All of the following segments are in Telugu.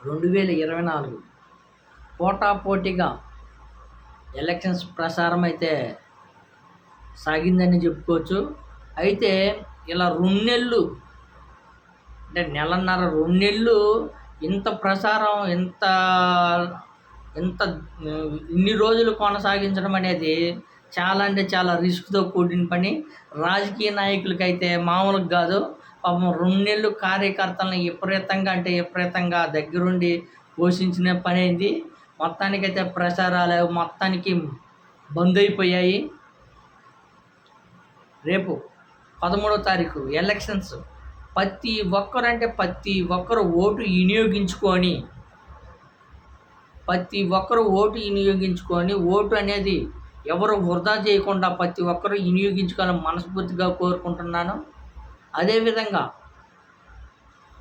2024 పోటాపోటీగా ఎలక్షన్స్ ప్రచారం అయితే సాగిందని చెప్పుకోవచ్చు. అయితే ఇలా 2 నెలలు అంటే నెలన్నర 2 నెలలు ఇంత ప్రచారం ఇంత ఇన్ని రోజులు కొనసాగించడం అనేది చాలా అంటే చాలా రిస్క్తో కూడిన పని. రాజకీయ నాయకులకైతే మామూలుగా కాదు. పాపం 2 నెలలు కార్యకర్తలను విపరీతంగా దగ్గరుండి పోషించిన పని అయింది. మొత్తానికైతే ప్రచారాలు మొత్తానికి బంద్ అయిపోయాయి. రేపు 13వ తారీఖు ఎలక్షన్స్. ప్రతి ఒక్కరు ఓటు వినియోగించుకొని ఓటు అనేది ఎవరు వృధా చేయకుండా ప్రతి ఒక్కరు వినియోగించుకోవాలని మనస్ఫూర్తిగా కోరుకుంటున్నాను. అదేవిధంగా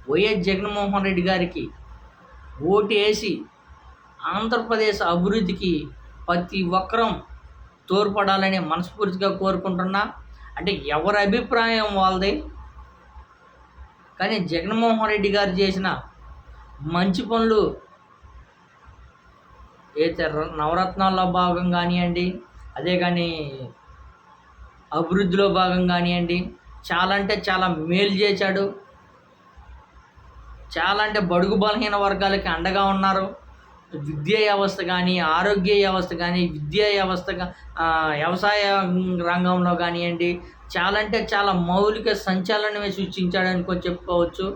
వైఎస్ జగన్మోహన్ రెడ్డి గారికి ఓటు వేసి ఆంధ్రప్రదేశ్ అభివృద్ధికి ప్రతి ఒక్కరం తోడ్పడాలని మనస్ఫూర్తిగా కోరుకుంటున్నా. అంటే ఎవరి అభిప్రాయం వాళ్ళది. కానీ జగన్మోహన్ రెడ్డి గారు చేసిన మంచి పనులు అయితే నవరత్నాల్లో భాగం కానివ్వండి, అదే కానీ అభివృద్ధిలో భాగం కానివ్వండి, చాలా అంటే చాలా మేలు చేశాడు. చాలా అంటే బడుగు బలహీన వర్గాలకి అండగా ఉన్నారు. విద్యా వ్యవస్థ కానీ, ఆరోగ్య వ్యవస్థ కానీ, వ్యవసాయ రంగంలో కానివ్వండి, చాలా అంటే చాలా మౌలిక సంచలనమే సృష్టించాడని చెప్పుకోవచ్చు.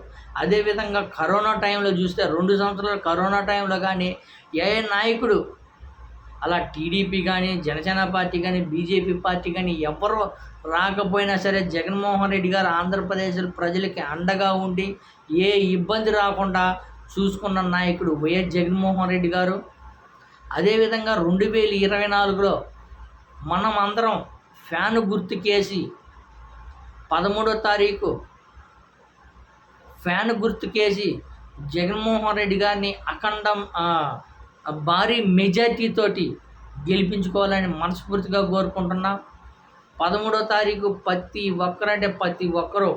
అదేవిధంగా కరోనా టైంలో చూస్తే 2 సంవత్సరాలు కరోనా టైంలో కానీ ఏ నాయకుడు అలా టీడీపీ కానీ, జనసేన పార్టీ కానీ, బీజేపీ పార్టీ కానీ ఎవరు రాకపోయినా సరే జగన్మోహన్ రెడ్డి గారు ఆంధ్రప్రదేశ్ ప్రజలకి అండగా ఉండి ఏ ఇబ్బంది రాకుండా చూసుకున్న నాయకుడు వైఎస్ జగన్మోహన్ రెడ్డి గారు. అదేవిధంగా 2024లో మనం అందరం ఫ్యాన్ గుర్తుకేసి 13వ తారీఖు ఫ్యాన్ గుర్తుకేసి జగన్మోహన్ రెడ్డి గారిని భారీ మెజార్టీతోటి గెలిపించుకోవాలని మనస్ఫూర్తిగా కోరుకుంటున్నా. 13వ తారీఖు ప్రతి ఒక్కరు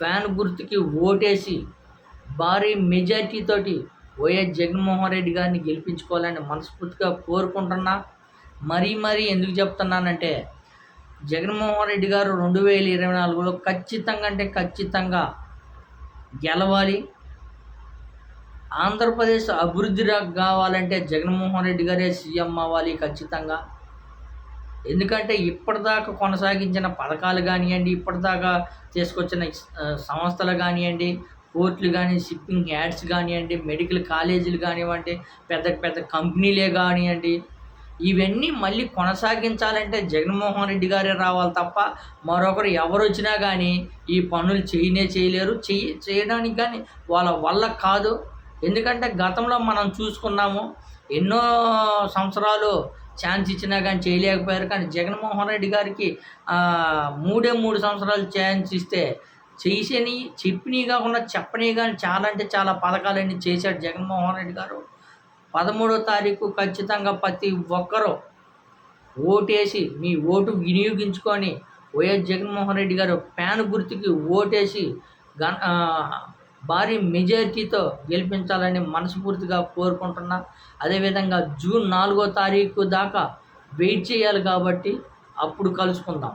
ఫ్యాన్ గుర్తుకి ఓటేసి భారీ మెజార్టీతోటి వైఎస్ జగన్మోహన్ రెడ్డి గారిని గెలిపించుకోవాలని మనస్ఫూర్తిగా కోరుకుంటున్నా. మరీ ఎందుకు చెప్తున్నానంటే జగన్మోహన్ రెడ్డి గారు 2024లో ఖచ్చితంగా గెలవాలి. ఆంధ్రప్రదేశ్ అభివృద్ధి కావాలంటే జగన్మోహన్ రెడ్డి గారే సీఎం అవ్వాలి ఖచ్చితంగా. ఎందుకంటే ఇప్పటిదాకా కొనసాగించిన పథకాలు కానివ్వండి, ఇప్పటిదాకా తీసుకొచ్చిన సంస్థలు కానివ్వండి, పోర్టులు కానీ, షిప్పింగ్ యార్డ్స్ కానివ్వండి, మెడికల్ కాలేజీలు కానివ్వండి, పెద్ద కంపెనీలే కానివ్వండి, ఇవన్నీ మళ్ళీ కొనసాగించాలంటే జగన్మోహన్ రెడ్డి గారే రావాలి తప్ప మరొకరు ఎవరు వచ్చినా కానీ ఈ పనులు చేయలేరు. చేయడానికి కానీ వాళ్ళ వల్ల కాదు. ఎందుకంటే గతంలో మనం చూసుకున్నాము, ఎన్నో సంవత్సరాలు ఛాన్స్ ఇచ్చినా కానీ చేయలేకపోయారు. కానీ జగన్మోహన్ రెడ్డి గారికి 3 సంవత్సరాలు ఛాన్స్ ఇస్తే చెప్పినవి కాకుండా చెప్పనివి కానీ చాలా అంటే చాలా పథకాలన్నీ చేశాడు జగన్మోహన్ రెడ్డి గారు. 13వ తారీఖు ఖచ్చితంగా ప్రతి ఒక్కరూ ఓటేసి మీ ఓటు వినియోగించుకొని వైఎస్ జగన్మోహన్ రెడ్డి గారు ఫ్యాన్ గుర్తుకి ఓటేసి భారీ మెజారిటీతో గెలిపించాలని మనస్ఫూర్తిగా కోరుకుంటున్నా. అదేవిధంగా జూన్ 4వ తారీఖు దాకా వెయిట్ చేయాలి కాబట్టి అప్పుడు కలుసుకుందాం.